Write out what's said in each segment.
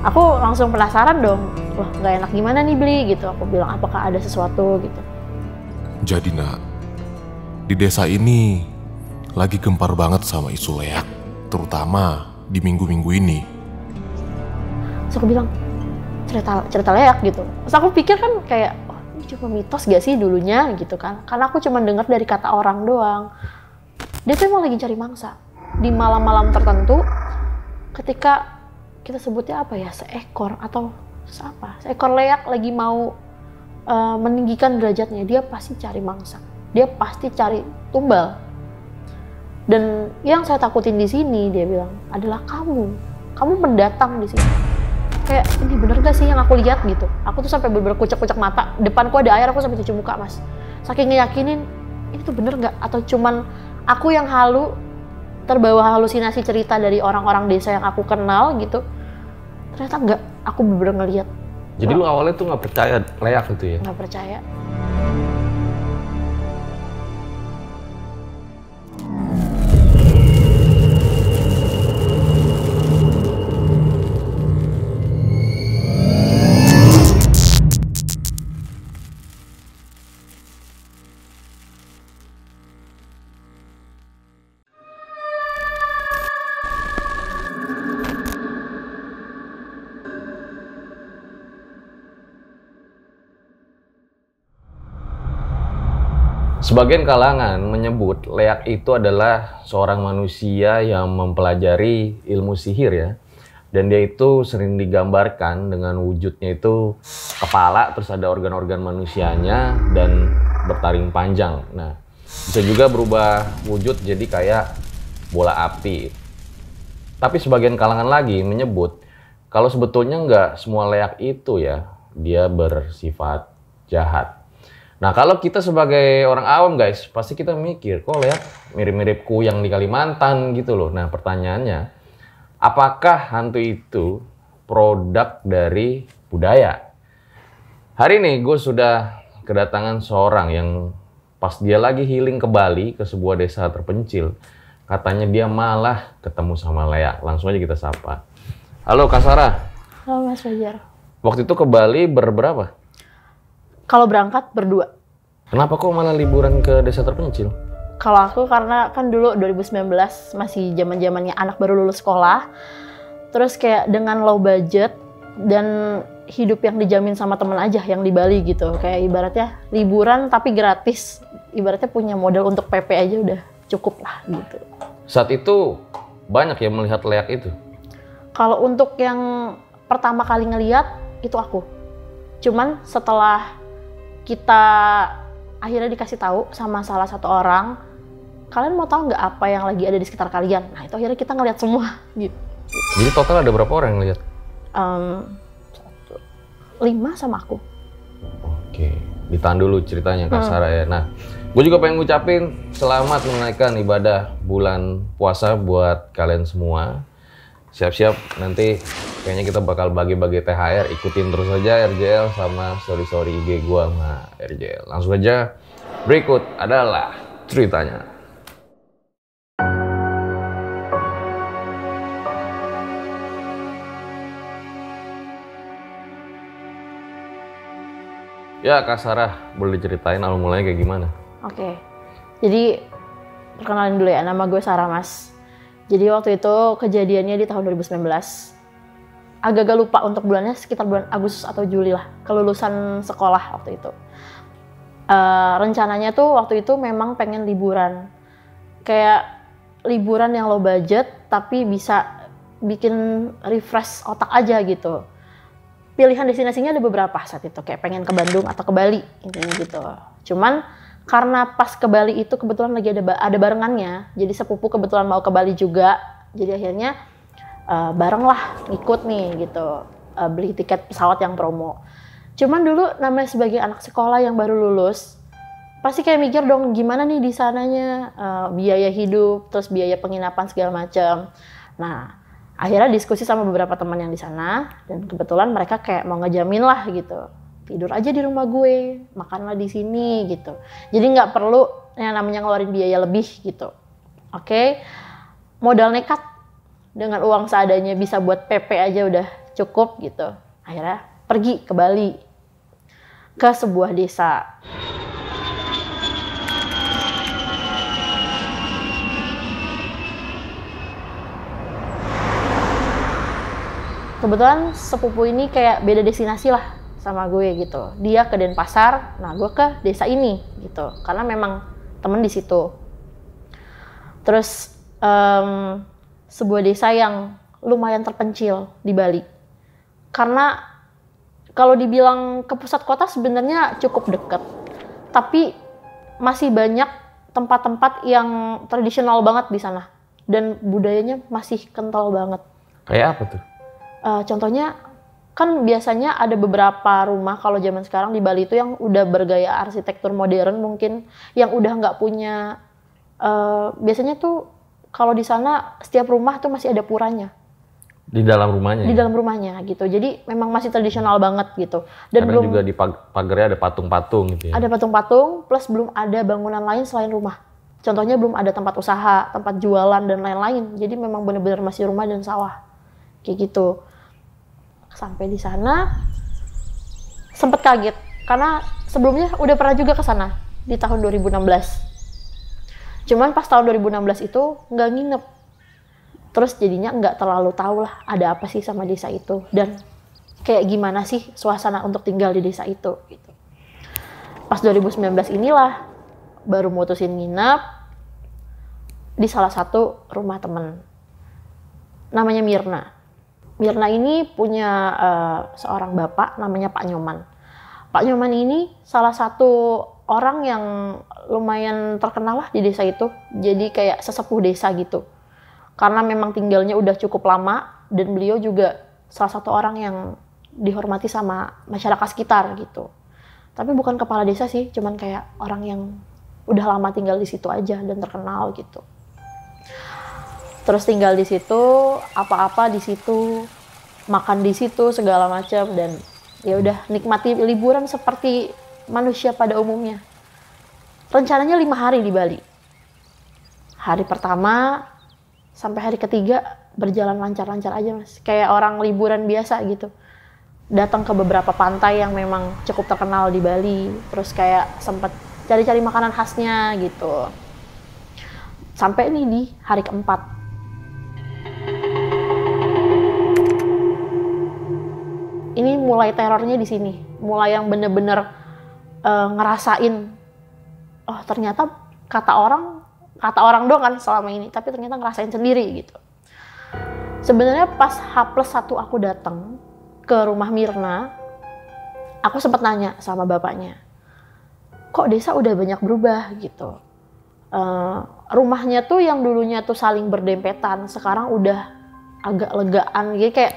Aku langsung penasaran dong, wah nggak enak gimana nih beli gitu. Aku bilang apakah ada sesuatu gitu. Jadi nak, di desa ini lagi gempar banget sama isu leak, terutama di minggu-minggu ini. Terus aku bilang, cerita leak gitu. Terus aku pikir kan kayak, oh ini cuma mitos gak sih dulunya gitu kan. Karena aku cuma dengar dari kata orang doang. Dia tuh emang lagi cari mangsa. Di malam-malam tertentu, ketika kita sebutnya apa ya, seekor atau apa, seekor leak lagi mau meninggikan derajatnya, dia pasti cari mangsa. Dia pasti cari tumbal. Dan yang saya takutin di sini, dia bilang, adalah kamu pendatang di sini. Kayak ini bener gak sih yang aku lihat gitu. Aku tuh sampai bener-bener kucek-kucek mata. Depanku ada air, aku sampai cuci muka mas. Saking ngeyakinin ini tuh bener gak? Atau cuman aku yang terbawa halusinasi cerita dari orang-orang desa yang aku kenal gitu. Ternyata enggak, aku bener-bener ngeliat. Jadi lu awalnya tuh gak percaya leak itu ya? Gak percaya. Sebagian kalangan menyebut leak itu adalah seorang manusia yang mempelajari ilmu sihir ya. Dan dia itu sering digambarkan dengan wujudnya itu kepala, terus ada organ-organ manusianya dan bertaring panjang. Nah, bisa juga berubah wujud jadi kayak bola api. Tapi sebagian kalangan lagi menyebut kalau sebetulnya nggak semua leak itu ya, dia bersifat jahat. Nah, kalau kita sebagai orang awam guys, pasti kita mikir, kok leak mirip-mirip kuyang di Kalimantan gitu loh. Nah, pertanyaannya, apakah hantu itu produk dari budaya? Hari ini gue sudah kedatangan seorang yang pas dia lagi healing ke Bali, ke sebuah desa terpencil. Katanya dia malah ketemu sama leak. Langsung aja kita sapa. Halo Kak Sarah. Halo Mas Fajar. Waktu itu ke Bali berberapa? Kalau berangkat berdua. Kenapa kok malah liburan ke desa terpencil? Kalau aku karena kan dulu 2019 masih zaman-zamannya anak baru lulus sekolah. Terus kayak dengan low budget dan hidup yang dijamin sama temen aja yang di Bali gitu. Kayak ibaratnya liburan tapi gratis. Ibaratnya punya modal untuk PP aja udah cukup lah gitu. Saat itu banyak yang melihat leak itu? Kalau untuk yang pertama kali ngeliat itu aku. Cuman setelah kita akhirnya dikasih tahu sama salah satu orang, kalian mau tahu nggak apa yang lagi ada di sekitar kalian? Nah itu akhirnya kita ngeliat semua gitu. Jadi total ada berapa orang yang ngeliat? 5 sama aku. Oke, ditahan dulu ceritanya Kak Sarah ya. Nah, gue juga pengen ngucapin selamat menunaikan ibadah bulan puasa buat kalian semua. Siap-siap nanti kayaknya kita bakal bagi-bagi THR. Ikutin terus aja RJL sama story-story IG gue sama RJL. Langsung aja, berikut adalah ceritanya. Ya Kak Sarah, boleh diceritain awal mulanya kayak gimana? Oke, jadi perkenalin dulu ya, nama gue Sarah Mas. Jadi waktu itu kejadiannya di tahun 2019. Agak-agak lupa untuk bulannya, sekitar bulan Agustus atau Juli lah. Kelulusan sekolah waktu itu. Rencananya tuh waktu itu memang pengen liburan. Kayak liburan yang low budget, tapi bisa bikin refresh otak aja gitu. Pilihan destinasinya ada beberapa saat itu. Kayak pengen ke Bandung atau ke Bali, intinya gitu. Cuman karena pas ke Bali itu kebetulan lagi ada barengannya, jadi sepupu kebetulan mau ke Bali juga, jadi akhirnya bareng lah ngikut nih gitu, beli tiket pesawat yang promo. Cuman dulu namanya sebagai anak sekolah yang baru lulus, pasti kayak mikir dong gimana nih di sananya, biaya hidup, terus biaya penginapan segala macam. Nah akhirnya diskusi sama beberapa teman yang di sana, dan kebetulan mereka kayak mau ngejamin lah gitu. Tidur aja di rumah gue, makanlah di sini gitu. Jadi nggak perlu yang namanya ngeluarin biaya lebih gitu. Oke, modal nekat dengan uang seadanya bisa buat PP aja udah cukup gitu. Akhirnya pergi ke Bali, ke sebuah desa. Kebetulan sepupu ini kayak beda destinasi lah sama gue gitu. Dia ke Denpasar, nah gue ke desa ini gitu. Karena memang temen di situ. Terus sebuah desa yang lumayan terpencil di Bali. Karena kalau dibilang ke pusat kota sebenarnya cukup dekat. Tapi masih banyak tempat-tempat yang tradisional banget di sana. Dan budayanya masih kental banget. Kayak apa tuh? Contohnya kan biasanya ada beberapa rumah kalau zaman sekarang di Bali itu yang udah bergaya arsitektur modern mungkin, yang udah nggak punya, biasanya tuh kalau di sana setiap rumah tuh masih ada puranya. Di dalam rumahnya? Di dalam rumahnya gitu, jadi memang masih tradisional banget gitu. Dan karena juga di pagarnya ada patung-patung gitu ya? Ada patung-patung, plus belum ada bangunan lain selain rumah. Contohnya belum ada tempat usaha, tempat jualan dan lain-lain, jadi memang benar-benar masih rumah dan sawah. Kayak gitu. Sampai di sana sempet kaget karena sebelumnya udah pernah juga ke sana di tahun 2016. Cuman pas tahun 2016 itu nggak nginep. Terus jadinya nggak terlalu tahu lah ada apa sih sama desa itu dan kayak gimana sih suasana untuk tinggal di desa itu gitu. Pas 2019 inilah baru mutusin nginep di salah satu rumah temen. Namanya Mirna. Mirna ini punya seorang bapak namanya Pak Nyoman. Pak Nyoman ini salah satu orang yang lumayan terkenal lah di desa itu. Jadi kayak sesepuh desa gitu. Karena memang tinggalnya udah cukup lama dan beliau juga salah satu orang yang dihormati sama masyarakat sekitar gitu. Tapi bukan kepala desa sih, cuman kayak orang yang udah lama tinggal di situ aja dan terkenal gitu. Terus tinggal di situ, apa-apa di situ, makan di situ segala macam dan ya udah nikmati liburan seperti manusia pada umumnya. Rencananya 5 hari di Bali. Hari pertama sampai hari ketiga berjalan lancar-lancar aja mas. Kayak orang liburan biasa gitu. Datang ke beberapa pantai yang memang cukup terkenal di Bali. Terus kayak sempat cari-cari makanan khasnya gitu. Sampai nih di hari keempat. Ini mulai terornya di sini, mulai yang bener-bener ngerasain, oh ternyata kata orang doang kan selama ini, tapi ternyata ngerasain sendiri gitu. Sebenarnya pas H+1 aku datang ke rumah Mirna, aku sempat nanya sama bapaknya, kok desa udah banyak berubah gitu. Rumahnya tuh yang dulunya tuh saling berdempetan, sekarang udah agak legaan, jadi kayak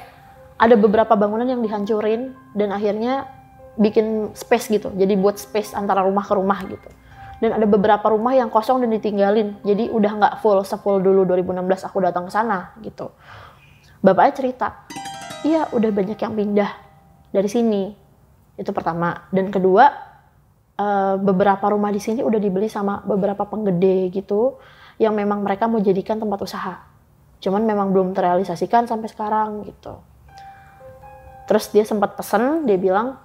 ada beberapa bangunan yang dihancurin dan akhirnya bikin space gitu. Jadi buat space antara rumah ke rumah gitu. Dan ada beberapa rumah yang kosong dan ditinggalin. Jadi udah nggak sefull dulu 2016 aku datang ke sana gitu. Bapaknya cerita, iya udah banyak yang pindah dari sini. Itu pertama. Dan kedua, beberapa rumah di sini udah dibeli sama beberapa penggede gitu. Yang memang mereka mau jadikan tempat usaha. Cuman memang belum terrealisasikan sampai sekarang gitu. Terus dia sempat pesen, dia bilang,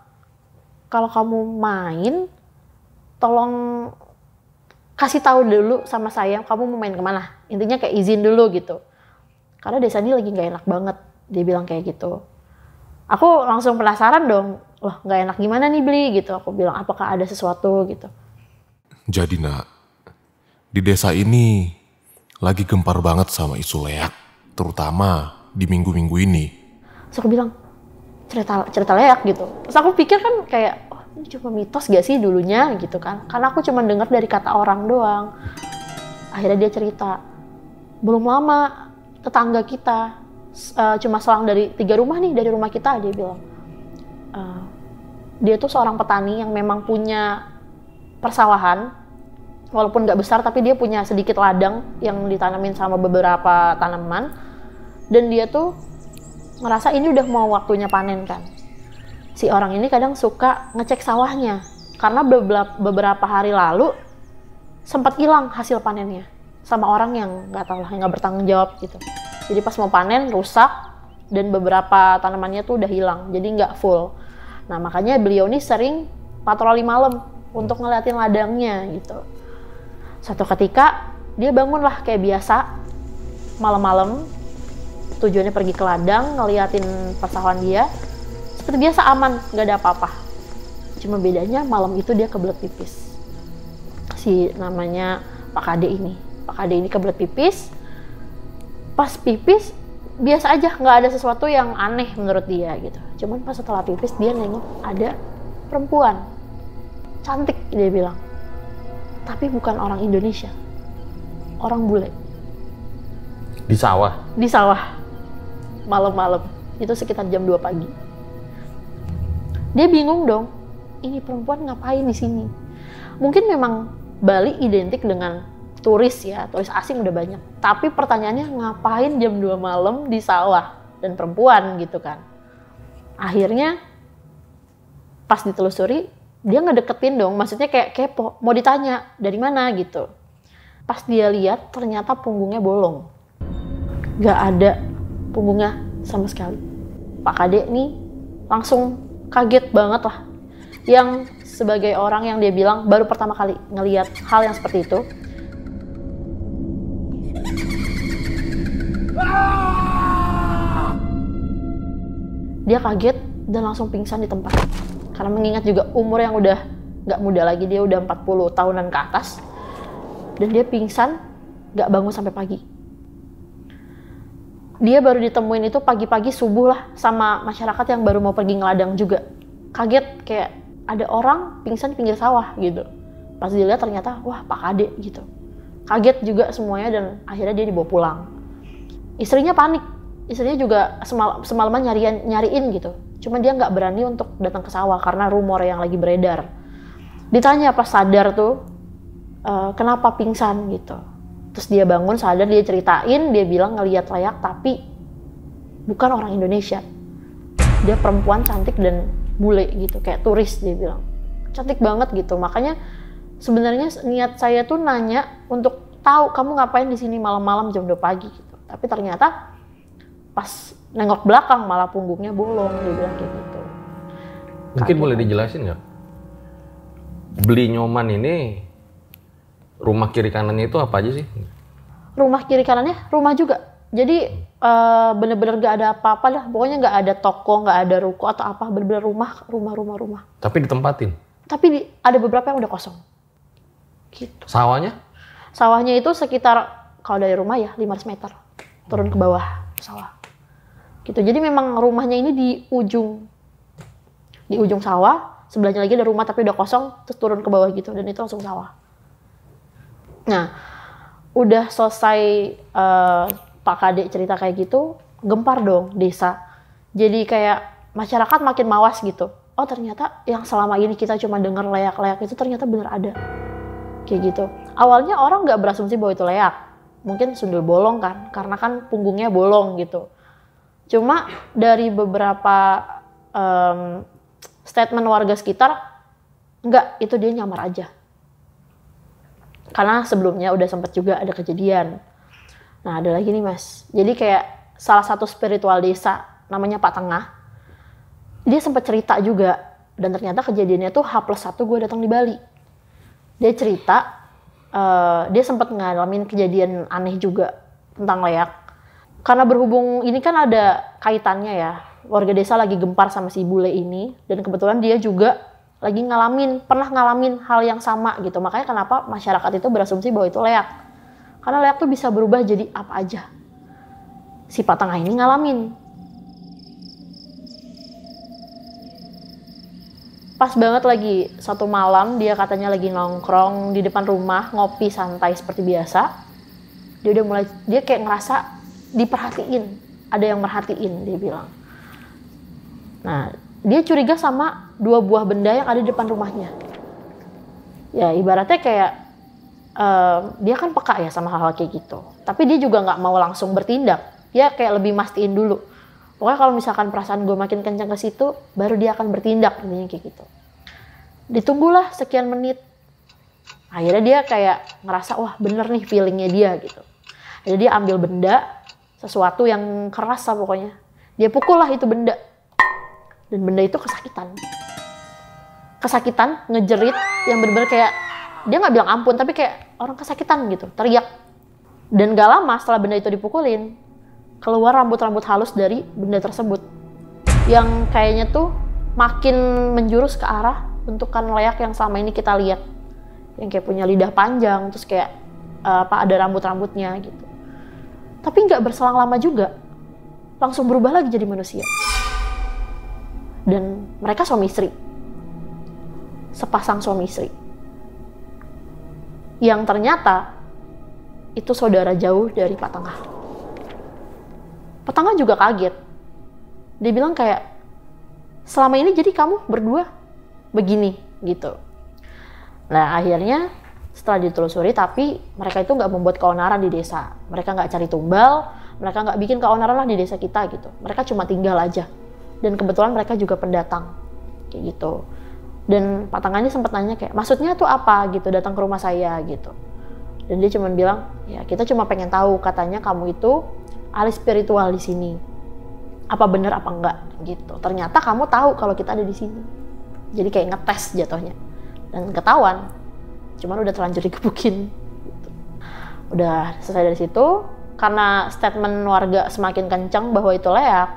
kalau kamu main, tolong kasih tahu dulu sama saya, kamu mau main kemana. Intinya kayak izin dulu gitu. Karena desa ini lagi nggak enak banget, dia bilang kayak gitu. Aku langsung penasaran dong, loh nggak enak gimana nih Bli gitu. Aku bilang, apakah ada sesuatu gitu. Jadi nak, di desa ini lagi gempar banget sama isu leak, terutama di minggu-minggu ini. Terus aku bilang, cerita leak gitu. Terus aku pikir kan kayak, oh ini cuma mitos gak sih dulunya gitu kan. Karena aku cuma dengar dari kata orang doang. Akhirnya dia cerita, belum lama tetangga kita, cuma selang dari 3 rumah nih dari rumah kita, dia bilang. Dia tuh seorang petani yang memang punya persawahan, walaupun gak besar tapi dia punya sedikit ladang yang ditanamin sama beberapa tanaman. Dan dia tuh ngerasa ini udah mau waktunya panen kan. Si orang ini kadang suka ngecek sawahnya karena beberapa hari lalu sempat hilang hasil panennya sama orang yang nggak tahu lah, yang nggak bertanggung jawab gitu. Jadi pas mau panen rusak, dan beberapa tanamannya tuh udah hilang, jadi nggak full. Nah makanya beliau nih sering patroli malam untuk ngeliatin ladangnya gitu. Suatu ketika dia bangun lah kayak biasa malam-malam, tujuannya pergi ke ladang ngeliatin persawahan dia. Seperti biasa aman, nggak ada apa-apa. Cuma bedanya malam itu dia kebelet pipis. Si namanya Pak Kade ini. Pak Kade ini kebelet pipis. Pas pipis biasa aja, nggak ada sesuatu yang aneh menurut dia gitu. Cuman pas setelah pipis dia nengok ada perempuan cantik, dia bilang. Tapi bukan orang Indonesia, orang bule. Di sawah? Di sawah, malam-malam. Itu sekitar jam 2 pagi. Dia bingung dong, ini perempuan ngapain di sini? Mungkin memang Bali identik dengan turis ya, turis asing udah banyak. Tapi pertanyaannya ngapain jam 2 malam di sawah dan perempuan gitu kan. Akhirnya pas ditelusuri, dia ngedeketin dong, maksudnya kayak kepo, mau ditanya dari mana gitu. Pas dia lihat ternyata punggungnya bolong. Gak ada punggungnya sama sekali. Pak Kade nih langsung kaget banget lah. Yang sebagai orang yang dia bilang baru pertama kali ngelihat hal yang seperti itu. Dia kaget dan langsung pingsan di tempat. Karena mengingat juga umur yang udah gak muda lagi, dia udah 40 tahunan ke atas. Dan dia pingsan, gak bangun sampai pagi. Dia baru ditemuin itu pagi-pagi subuh lah sama masyarakat yang baru mau pergi ngeladang juga. Kaget kayak ada orang pingsan di pinggir sawah gitu. Pas dilihat ternyata wah Pak Kade gitu. Kaget juga semuanya dan akhirnya dia dibawa pulang. Istrinya panik. Istrinya juga semalaman nyariin gitu. Cuma dia nggak berani untuk datang ke sawah karena rumor yang lagi beredar. Ditanya pas sadar tuh kenapa pingsan gitu. Terus dia bangun sadar, dia ceritain, dia bilang ngelihat layak tapi bukan orang Indonesia. Dia perempuan cantik dan bule gitu, kayak turis dia bilang. Cantik banget gitu. Makanya sebenarnya niat saya tuh nanya untuk tahu kamu ngapain di sini malam-malam jam 2 pagi gitu. Tapi ternyata pas nengok belakang malah punggungnya bolong, dia bilang kayak gitu. Mungkin boleh dijelasin nggak? Beli Nyoman ini rumah kiri kanannya itu apa aja sih? Rumah kiri kanannya rumah juga. Jadi bener-bener gak ada apa-apa lah. Pokoknya gak ada toko, gak ada ruko atau apa. Bener-bener rumah. Tapi ditempatin? Tapi ada beberapa yang udah kosong. Gitu. Sawahnya? Sawahnya itu sekitar, kalau dari rumah ya 500 meter. Turun ke bawah sawah. Gitu. Jadi memang rumahnya ini di ujung sawah. Sebelahnya lagi ada rumah tapi udah kosong. Terus turun ke bawah gitu. Dan itu langsung sawah. Nah, udah selesai Pak Kade cerita kayak gitu, gempar dong desa. Jadi kayak masyarakat makin mawas gitu. Oh ternyata yang selama ini kita cuma dengar leak-leak itu ternyata bener ada. Kayak gitu. Awalnya orang nggak berasumsi bahwa itu leak. Mungkin sundul bolong kan, karena kan punggungnya bolong gitu. Cuma dari beberapa statement warga sekitar, enggak, itu dia nyamar aja. Karena sebelumnya udah sempat juga ada kejadian. Nah ada lagi nih mas, jadi kayak salah satu spiritual desa namanya Pak Tengah, dia sempat cerita juga, dan ternyata kejadiannya tuh H+1 gue datang di Bali. Dia cerita, dia sempat ngalamin kejadian aneh juga tentang leak. Karena berhubung ini kan ada kaitannya ya, warga desa lagi gempar sama si bule ini, dan kebetulan dia juga lagi pernah ngalamin hal yang sama gitu. Makanya kenapa masyarakat itu berasumsi bahwa itu leak. Karena leak tuh bisa berubah jadi apa aja. Si Pak Tengah ini ngalamin. Pas banget lagi satu malam dia katanya lagi nongkrong di depan rumah, ngopi santai seperti biasa. Dia kayak ngerasa diperhatiin. Ada yang merhatiin, dia bilang. Nah, dia curiga sama 2 buah benda yang ada di depan rumahnya. Ya ibaratnya kayak dia kan peka ya sama hal-hal kayak gitu. Tapi dia juga nggak mau langsung bertindak. Dia kayak lebih mastiin dulu. Pokoknya kalau misalkan perasaan gue makin kencang ke situ, baru dia akan bertindak, intinya kayak gitu. Ditunggulah sekian menit. Akhirnya dia kayak ngerasa, wah bener nih feelingnya dia gitu. Jadi dia ambil benda, sesuatu yang keras lah pokoknya. Dia pukul lah itu benda. Dan benda itu kesakitan, ngejerit yang bener-bener kayak, dia nggak bilang ampun, tapi kayak orang kesakitan gitu, teriak. Dan gak lama setelah benda itu dipukulin, keluar rambut-rambut halus dari benda tersebut. Yang kayaknya tuh makin menjurus ke arah bentukan leak yang selama ini kita lihat. Yang kayak punya lidah panjang, terus kayak ada rambut-rambutnya gitu. Tapi nggak berselang lama juga, langsung berubah lagi jadi manusia. Dan mereka suami istri. Sepasang suami istri. Yang ternyata itu saudara jauh dari Pak Tengah. Pak Tengah juga kaget. Dia bilang kayak, selama ini jadi kamu berdua begini gitu. Nah akhirnya setelah ditelusuri, tapi mereka itu nggak membuat keonaran di desa. Mereka nggak cari tumbal, mereka nggak bikin keonaran lah di desa kita gitu. Mereka cuma tinggal aja. Dan kebetulan mereka juga pendatang kayak gitu. Dan Pak Tengah ini sempat nanya kayak, maksudnya tuh apa gitu datang ke rumah saya gitu. Dan dia cuma bilang, ya kita cuma pengen tahu, katanya kamu itu ahli spiritual di sini. Apa bener apa enggak gitu. Ternyata kamu tahu kalau kita ada di sini. Jadi kayak ngetes jatuhnya. Dan ketahuan. Cuman udah terlanjur digebukin. Gitu. Udah selesai dari situ. Karena statement warga semakin kencang bahwa itu leak.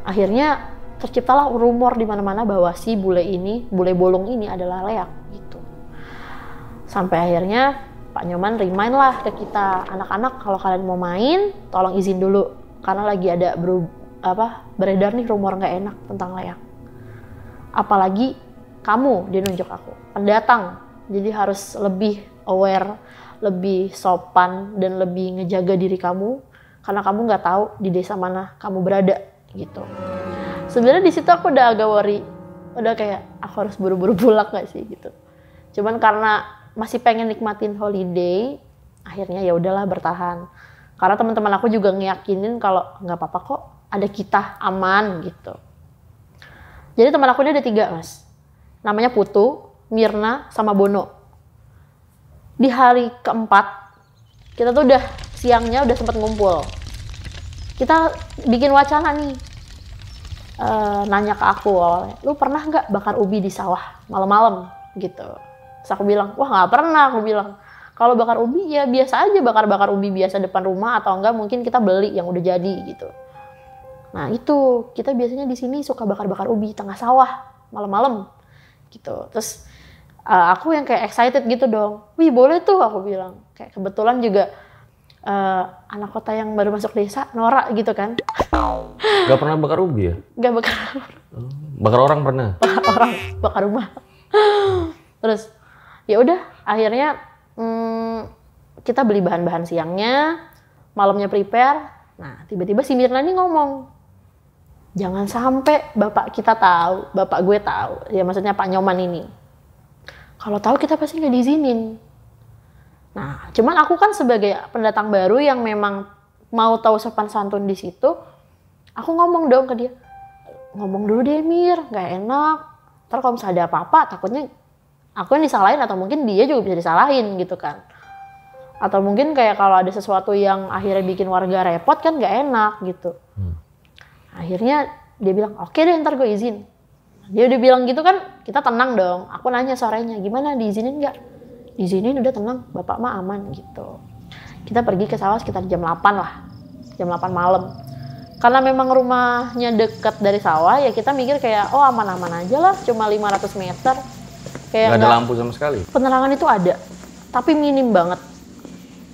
Akhirnya terciptalah rumor di mana-mana bahwa si bule bolong ini adalah leak gitu. Sampai akhirnya Pak Nyoman remind lah ke kita, anak-anak kalau kalian mau main, tolong izin dulu. Karena lagi ada beredar nih rumor nggak enak tentang leak. Apalagi kamu, dia nunjuk aku, pendatang. Jadi harus lebih aware, lebih sopan, dan lebih ngejaga diri kamu. Karena kamu nggak tahu di desa mana kamu berada gitu. Sebenarnya di situ aku udah agak worry. Udah kayak, aku harus buru-buru pulang nggak sih gitu. Cuman karena masih pengen nikmatin holiday, akhirnya ya udahlah bertahan. Karena teman-teman aku juga ngeyakinin kalau nggak apa-apa kok, ada kita aman gitu. Jadi teman aku ini ada 3 mas, namanya Putu, Mirna, sama Bono. Di hari keempat kita tuh udah siangnya udah sempat ngumpul. Kita bikin wacana nih, nanya ke aku awalnya, lu pernah nggak bakar ubi di sawah malam-malam gitu. Terus aku bilang, wah nggak pernah, aku bilang. Kalau bakar ubi ya biasa aja, bakar-bakar ubi biasa depan rumah, atau enggak mungkin kita beli yang udah jadi gitu. Nah itu, kita biasanya di sini suka bakar-bakar ubi tengah sawah malam-malam gitu. Terus aku yang kayak excited gitu dong. Wih boleh tuh, aku bilang. Kayak kebetulan juga anak kota yang baru masuk desa, Nora gitu kan. Gak pernah bakar ubi ya? Gak bakar. Bakar orang pernah? Bakar orang, bakar rumah. Terus ya udah akhirnya kita beli bahan-bahan siangnya, malamnya prepare. Nah tiba-tiba si Mirna ini ngomong, jangan sampai bapak kita tahu, bapak gue tahu, ya maksudnya Pak Nyoman ini. Kalau tahu kita pasti nggak diizinin. Nah cuman aku kan sebagai pendatang baru yang memang mau tahu sopan santun di situ, aku ngomong dong ke dia, ngomong dulu deh Mir, nggak enak. Ntar kalau misalnya ada apa-apa, takutnya aku yang disalahin atau mungkin dia juga bisa disalahin gitu kan. Atau mungkin kayak kalau ada sesuatu yang akhirnya bikin warga repot kan nggak enak gitu. Akhirnya dia bilang, oke deh ntar gue izin. Dia udah bilang gitu kan, kita tenang dong. Aku nanya sorenya, gimana diizinin nggak? Diizinin, udah tenang, bapak mah aman gitu. Kita pergi ke sawah sekitar jam 8 lah. Jam 8 malam. Karena memang rumahnya dekat dari sawah, ya kita mikir kayak, oh aman-aman aja lah, cuma 500 meter. Kayak nggak ada lampu sama sekali? Penerangan itu ada, tapi minim banget.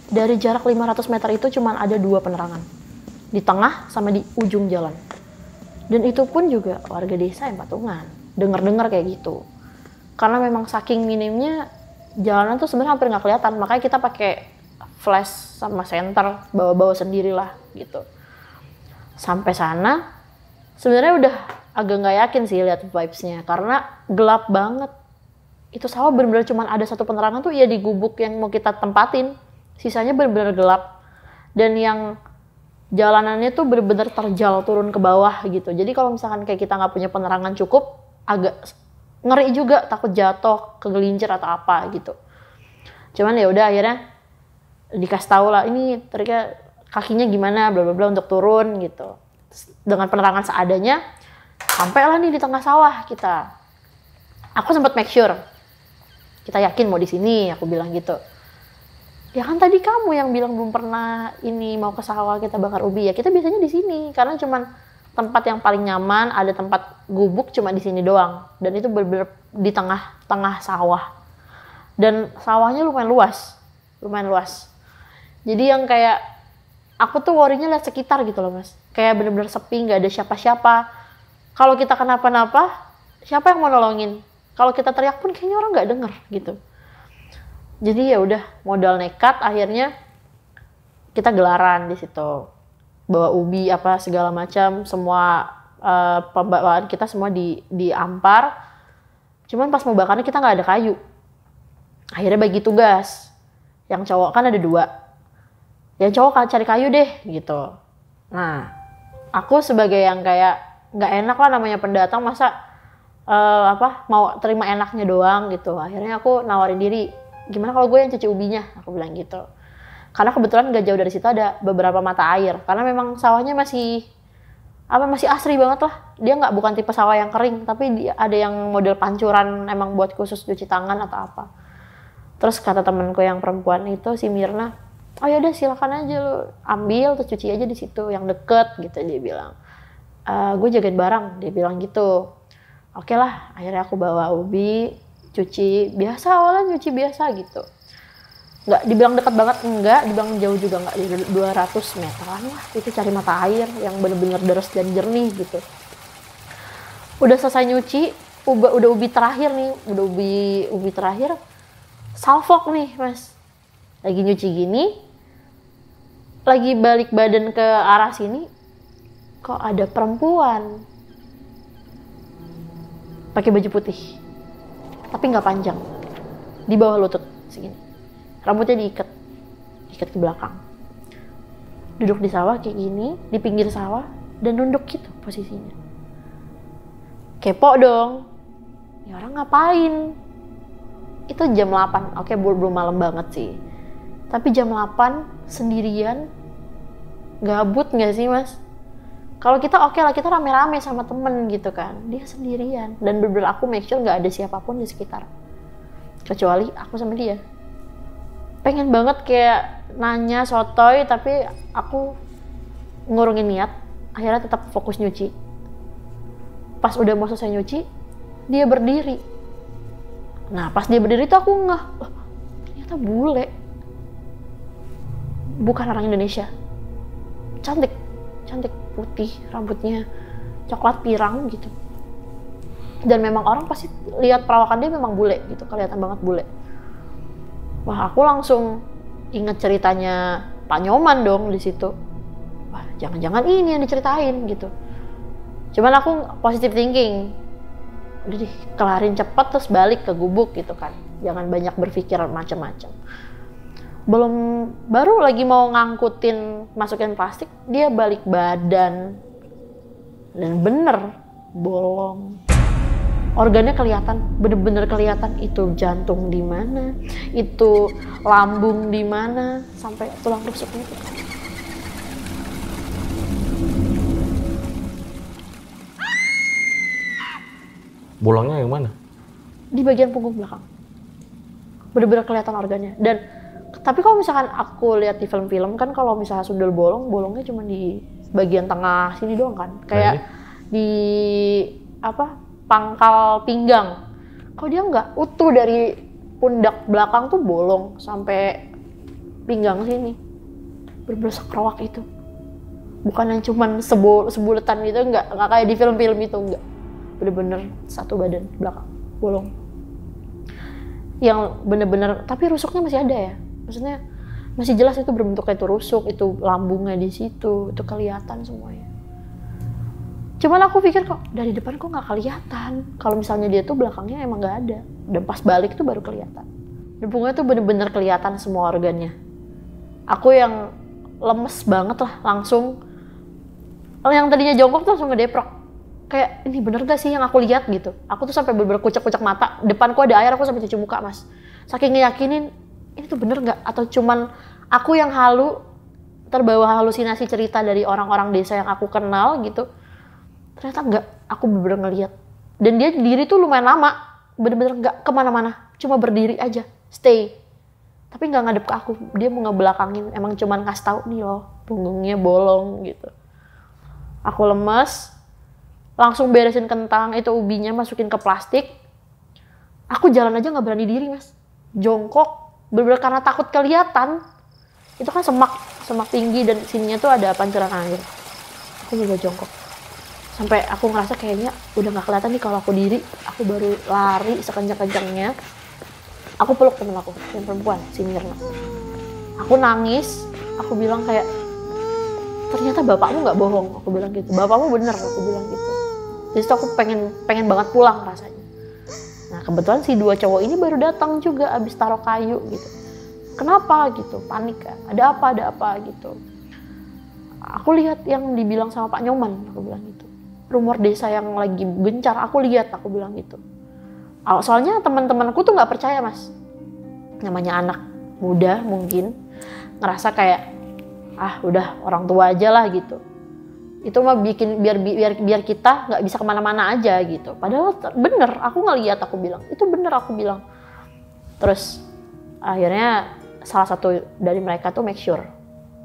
Dari jarak 500 meter itu cuma ada 2 penerangan. Di tengah sama di ujung jalan. Dan itu pun juga warga desa yang patungan. Dengar-dengar kayak gitu. Karena memang saking minimnya, jalanan tuh sebenarnya hampir nggak kelihatan. Makanya kita pakai flash sama senter, bawa-bawa sendirilah gitu. Sampai sana, sebenarnya udah agak nggak yakin sih lihat vibes-nya. Karena gelap banget. Itu sawah benar-benar cuma ada 1 penerangan tuh ya di gubuk yang mau kita tempatin. Sisanya benar-benar gelap. Dan yang jalanannya tuh benar-benar terjal turun ke bawah gitu. Jadi kalau misalkan kayak kita nggak punya penerangan cukup, agak ngeri juga, takut jatuh, kegelincir atau apa gitu. Cuman ya udah akhirnya dikasih tahu lah, ini ternyata kakinya gimana bla bla bla untuk turun gitu. Dengan penerangan seadanya, sampailah nih di tengah sawah kita. Aku sempat make sure, kita yakin mau di sini, aku bilang gitu. Ya kan tadi kamu yang bilang belum pernah ini mau ke sawah kita bakar ubi, ya kita biasanya di sini karena cuman tempat yang paling nyaman, ada tempat gubuk cuma di sini doang, dan itu benar-benar di tengah sawah, dan sawahnya lumayan luas. Jadi yang kayak aku tuh worry-nya lihat sekitar gitu loh mas, kayak benar-benar sepi, nggak ada siapa-siapa. Kalau kita kenapa-napa, siapa yang mau nolongin? Kalau kita teriak pun kayaknya orang nggak denger gitu. Jadi ya udah modal nekat, akhirnya kita gelaran di situ, bawa ubi apa segala macam, semua pembawaan kita semua diampar. Cuman pas mau bakarnya kita nggak ada kayu. Akhirnya bagi tugas, yang cowok kan ada 2, yang cowok cari kayu deh gitu. Nah aku sebagai yang kayak nggak enak lah, namanya pendatang masa mau terima enaknya doang gitu. Akhirnya aku nawarin diri, gimana kalau gue yang cuci ubinya, aku bilang gitu. Karena kebetulan gak jauh dari situ ada beberapa mata air, karena memang sawahnya masih asri banget lah. Dia bukan tipe sawah yang kering, tapi ada yang model pancuran emang buat khusus cuci tangan atau apa. Terus kata temanku yang perempuan itu, si Mirna, oh yaudah silakan aja lu ambil terus cuci aja di situ yang deket gitu, dia bilang. Gue jagain barang, dia bilang gitu. Oke lah, akhirnya aku bawa ubi, cuci biasa, awalnya nyuci biasa gitu. Nggak dibilang dekat banget, enggak, dibilang jauh juga enggak, 200 meteran lah itu cari mata air yang bener-bener deres dan jernih gitu. Udah selesai nyuci, udah ubi terakhir nih, ubi terakhir, salfok nih mas. Lagi nyuci gini, lagi balik badan ke arah sini, kok ada perempuan pakai baju putih, tapi nggak panjang, di bawah lutut segini, rambutnya diikat ke belakang, duduk di sawah kayak gini, di pinggir sawah dan nunduk gitu posisinya. Kepo dong, ini orang ngapain? Itu jam 8, oke belum malam banget sih, tapi jam 8 sendirian, gabut nggak sih mas? Kalau kita oke lah, kita rame-rame sama temen gitu kan, dia sendirian, dan bener-bener aku make sure nggak ada siapapun di sekitar kecuali aku sama dia. Pengen banget kayak nanya sotoy, tapi aku ngurungin niat, akhirnya tetap fokus nyuci. Pas udah mau selesai nyuci, dia berdiri. Nah pas dia berdiri tuh aku ngeh, oh, ternyata bule, bukan orang Indonesia. Cantik putih, rambutnya coklat pirang gitu, dan memang orang pasti lihat perawakan dia memang bule gitu, kelihatan banget bule. Wah aku langsung inget ceritanya Pak Nyoman dong di situ. Wah jangan-jangan ini yang diceritain gitu. Cuman aku positive thinking, udah deh kelarin cepet terus balik ke gubuk gitu kan, jangan banyak berpikir macam-macam. Baru lagi mau ngangkutin, masukin plastik, dia balik badan dan bener bolong. Organnya kelihatan, bener-bener kelihatan, itu jantung di mana, itu lambung di mana, sampai tulang rusuknya. Bolongnya yang mana? Di bagian punggung belakang. Bener-bener kelihatan organnya. Dan tapi kalau misalkan aku lihat di film-film kan, kalau misalnya sundel bolongnya cuma di bagian tengah sini doang kan, kayak di pangkal pinggang. Kalau dia nggak, utuh dari pundak belakang tuh bolong sampai pinggang sini, bener-bener sekerawak itu. Bukan yang cuman sebuletan gitu, nggak kayak di film-film itu, nggak, bener-bener satu badan belakang bolong. Yang bener-bener, tapi rusuknya masih ada ya. Maksudnya masih jelas itu berbentuknya itu rusuk, itu lambungnya di situ, itu kelihatan semuanya. Cuman aku pikir kok dari depan kok nggak kelihatan. Kalau misalnya dia tuh belakangnya emang nggak ada, dan pas balik tuh baru kelihatan. Dan punggungnya tuh bener-bener kelihatan semua organnya. Aku yang lemes banget lah, langsung yang tadinya jongkok tuh langsung ngedeprok. Kayak ini bener gak sih yang aku lihat gitu. Aku tuh sampai bener-bener kucek-kucek mata. Depanku ada air, aku sampai cuci muka mas. Saking ngeyakinin ini tuh bener nggak, atau cuman aku yang halu terbawa halusinasi cerita dari orang-orang desa yang aku kenal gitu. Ternyata enggak, aku bener-bener ngeliat. Dan dia diri tuh lumayan lama, bener-bener enggak kemana-mana, cuma berdiri aja, stay. Tapi nggak ngadep ke aku, dia mau ngebelakangin, emang cuman kasih tahu nih loh, punggungnya bolong gitu. Aku lemes, langsung beresin kentang itu ubinya, masukin ke plastik. Aku jalan aja nggak berani diri mas, jongkok, bener-bener karena takut kelihatan. Itu kan semak tinggi dan sininya tuh ada pancuran angin. Aku juga jongkok, sampai aku ngerasa kayaknya udah nggak kelihatan nih kalau aku diri. Aku baru lari sekencang-kencangnya. Aku peluk temen aku, yang perempuan, si Mirna. Aku nangis, aku bilang kayak, ternyata bapakmu nggak bohong, aku bilang gitu. Bapakmu bener, aku bilang gitu. Jadi aku pengen banget pulang rasanya. Nah kebetulan si 2 cowok ini baru datang juga abis taruh kayu gitu. Kenapa gitu, panik kan, ada apa gitu. Aku lihat yang dibilang sama Pak Nyoman, aku bilang gitu. Rumor desa yang lagi gencar, aku lihat, aku bilang gitu. Soalnya teman-temanku tuh nggak percaya mas, namanya anak muda mungkin ngerasa kayak udah orang tua aja lah gitu. Itu mah bikin biar kita nggak bisa kemana-mana aja gitu. Padahal bener, aku ngeliat, aku bilang itu bener, aku bilang. Terus akhirnya salah satu dari mereka tuh make sure,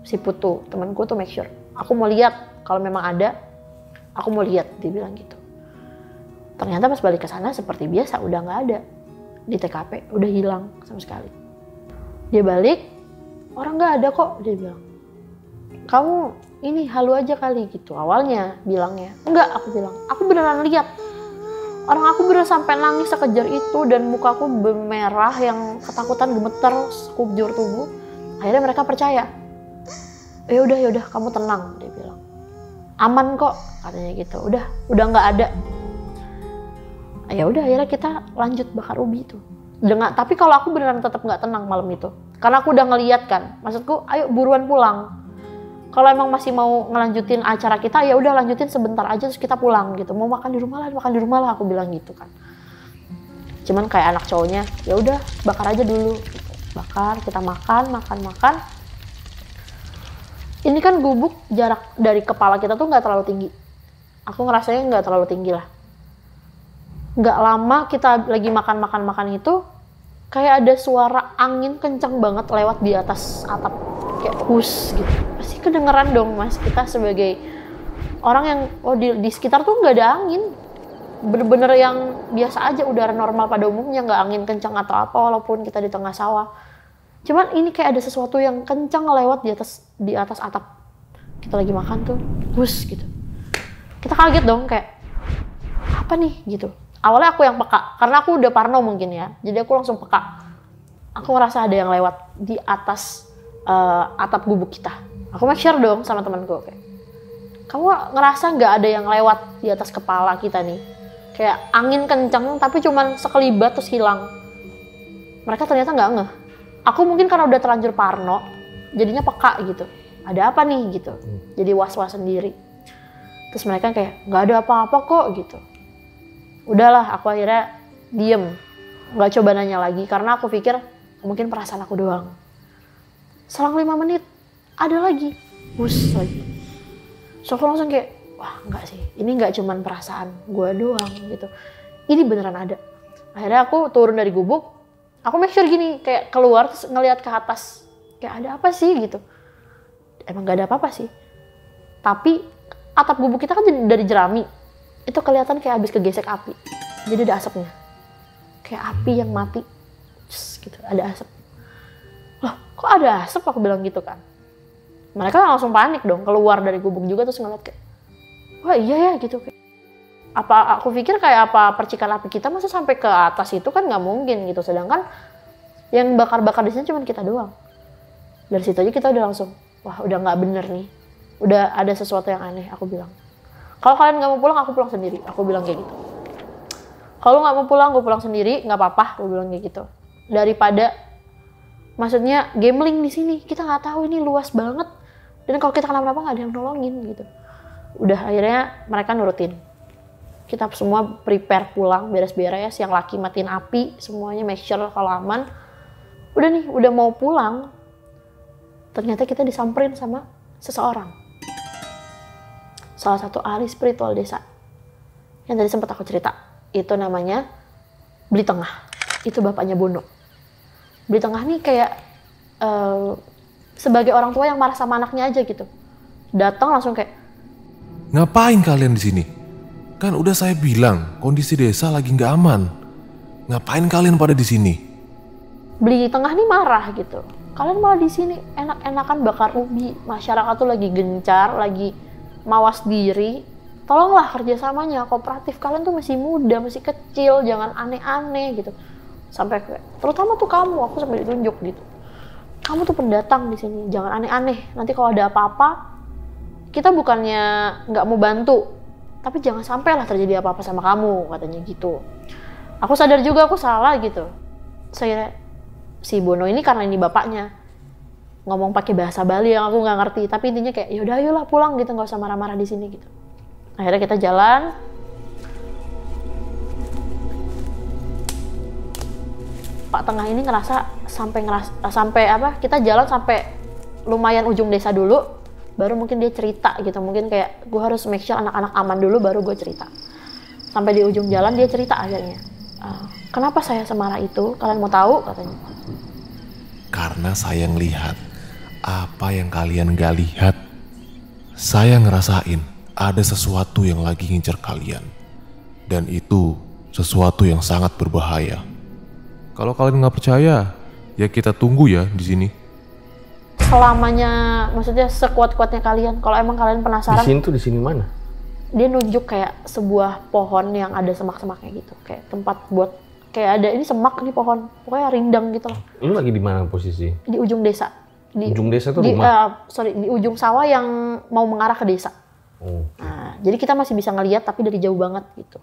si Putu temanku tuh make sure. Aku mau lihat kalau memang ada, aku mau lihat, dia bilang gitu. Ternyata pas balik ke sana seperti biasa, udah nggak ada di TKP, udah hilang sama sekali. Dia balik, orang nggak ada kok, dia bilang. Kamu ini halu aja kali gitu, awalnya bilangnya. Enggak, aku bilang, aku beneran lihat. Orang aku beneran sampai nangis sekejar itu dan mukaku merah yang ketakutan, gemeter, sekujur tubuh. Akhirnya mereka percaya. Ya udah, kamu tenang, dia bilang. Aman kok, katanya gitu. Udah nggak ada. Ya udah akhirnya kita lanjut bakar ubi itu. Tapi kalau aku beneran tetap nggak tenang malam itu, karena aku udah ngeliat kan. Maksudku, ayo buruan pulang. Kalau emang masih mau ngelanjutin acara kita, ya udah lanjutin sebentar aja terus kita pulang gitu. Mau makan di rumah lah, aku bilang gitu kan. Cuman kayak anak cowoknya, ya udah bakar aja dulu. Gitu. Bakar, kita makan. Ini kan gubuk jarak dari kepala kita tuh nggak terlalu tinggi. Aku ngerasanya nggak terlalu tinggi lah. Nggak lama kita lagi makan itu, kayak ada suara angin kencang banget lewat di atas atap, kayak hus gitu. Pasti kedengeran dong mas, kita sebagai orang yang di sekitar tuh nggak ada angin, bener-bener yang biasa aja, udara normal pada umumnya, nggak angin kencang atau apa, walaupun kita di tengah sawah. Cuman ini kayak ada sesuatu yang kencang lewat di atas atap. Kita lagi makan tuh, hus gitu. Kita kaget dong, kayak apa nih gitu. Awalnya aku yang peka, karena aku udah parno mungkin ya. Jadi aku langsung peka. Aku ngerasa ada yang lewat di atas atap gubuk kita. Aku make sure dong sama temanku. Kayak, kamu ngerasa nggak ada yang lewat di atas kepala kita nih? Kayak angin kencang, tapi cuman sekelibat terus hilang. Mereka ternyata nggak ngeh. Aku mungkin karena udah terlanjur parno, jadinya peka gitu. Ada apa nih gitu. Jadi was-was sendiri. Terus mereka kayak, nggak ada apa-apa kok gitu. Udahlah, aku akhirnya diem, nggak coba nanya lagi karena aku pikir mungkin perasaan aku doang. Selang 5 menit ada lagi, bus lagi. So aku langsung kayak, wah nggak sih, ini nggak cuman perasaan gue doang gitu, ini beneran ada. Akhirnya aku turun dari gubuk, aku make sure gini, kayak keluar terus ngelihat ke atas, kayak ada apa sih gitu. Emang nggak ada apa-apa sih, tapi atap gubuk kita kan dari jerami. Itu kelihatan kayak habis kegesek api. Jadi ada asapnya. Kayak api yang mati. Gitu, ada asap. Loh, kok ada asap? Aku bilang gitu kan. Mereka langsung panik dong, keluar dari gubuk juga terus ngeliat kayak, wah iya ya gitu. Apa aku pikir kayak apa percikan api kita masa sampai ke atas itu kan nggak mungkin gitu. Sedangkan yang bakar-bakar di sini cuma kita doang. Dari situ aja kita udah langsung, wah udah nggak bener nih. Udah ada sesuatu yang aneh, aku bilang. Kalau kalian nggak mau pulang, aku pulang sendiri. Aku bilang kayak gitu. Kalau nggak mau pulang, gue pulang sendiri, nggak apa-apa. Gue bilang kayak gitu. Daripada, maksudnya gambling di sini, kita nggak tahu ini luas banget. Dan kalau kita kenapa-napa nggak ada yang nolongin gitu. Udah akhirnya mereka nurutin. Kita semua prepare pulang, beres-beres. Yang laki matiin api, semuanya make sure kalau aman. Udah nih, udah mau pulang. Ternyata kita disamperin sama seseorang. Salah satu ahli spiritual desa. Yang tadi sempat aku cerita. Itu namanya Beli Tengah. Itu bapaknya Bono. Beli Tengah nih kayak sebagai orang tua yang marah sama anaknya aja gitu. Datang langsung kayak, Ngapain kalian di sini? Kan udah saya bilang kondisi desa lagi nggak aman. Ngapain kalian pada di sini? Beli Tengah nih marah gitu. Kalian malah di sini enak-enakan bakar ubi. Masyarakat tuh lagi gencar, lagi mawas diri. Tolonglah kerjasamanya, kooperatif. Kalian tuh masih muda, masih kecil, jangan aneh-aneh gitu. Sampai terutama tuh kamu, aku sampai ditunjuk gitu. Kamu tuh pendatang di sini, jangan aneh-aneh. Nanti kalau ada apa-apa, kita bukannya nggak mau bantu, tapi jangan sampai lah terjadi apa-apa sama kamu, katanya gitu. Aku sadar juga aku salah gitu. Saya si Bono ini karena ini bapaknya ngomong pakai bahasa Bali yang aku nggak ngerti, tapi intinya kayak yaudah ayolah pulang gitu, nggak usah marah-marah di sini gitu. Akhirnya kita jalan. Pak Tengah ini ngerasa sampai apa? Kita jalan sampai lumayan ujung desa dulu, baru mungkin dia cerita gitu. Mungkin kayak gue harus make sure anak-anak aman dulu, baru gue cerita. Sampai di ujung jalan dia cerita akhirnya. Kenapa saya semarah itu? Kalian mau tahu? Katanya. Karena saya ngelihat apa yang kalian gak lihat. Saya ngerasain ada sesuatu yang lagi ngincer kalian. Dan itu sesuatu yang sangat berbahaya. Kalau kalian nggak percaya, ya kita tunggu ya di sini. Selamanya, maksudnya sekuat-kuatnya kalian. Kalau emang kalian penasaran. Di sini mana? Dia nunjuk kayak sebuah pohon yang ada semak-semaknya gitu. Kayak tempat buat, kayak ada ini semak nih pohon. Pokoknya rindang gitu lah. Lu lagi di mana posisi? Di ujung desa. Ujung desa tuh rumah? Di ujung sawah yang mau mengarah ke desa. Oh. Nah, jadi kita masih bisa ngelihat tapi dari jauh banget gitu.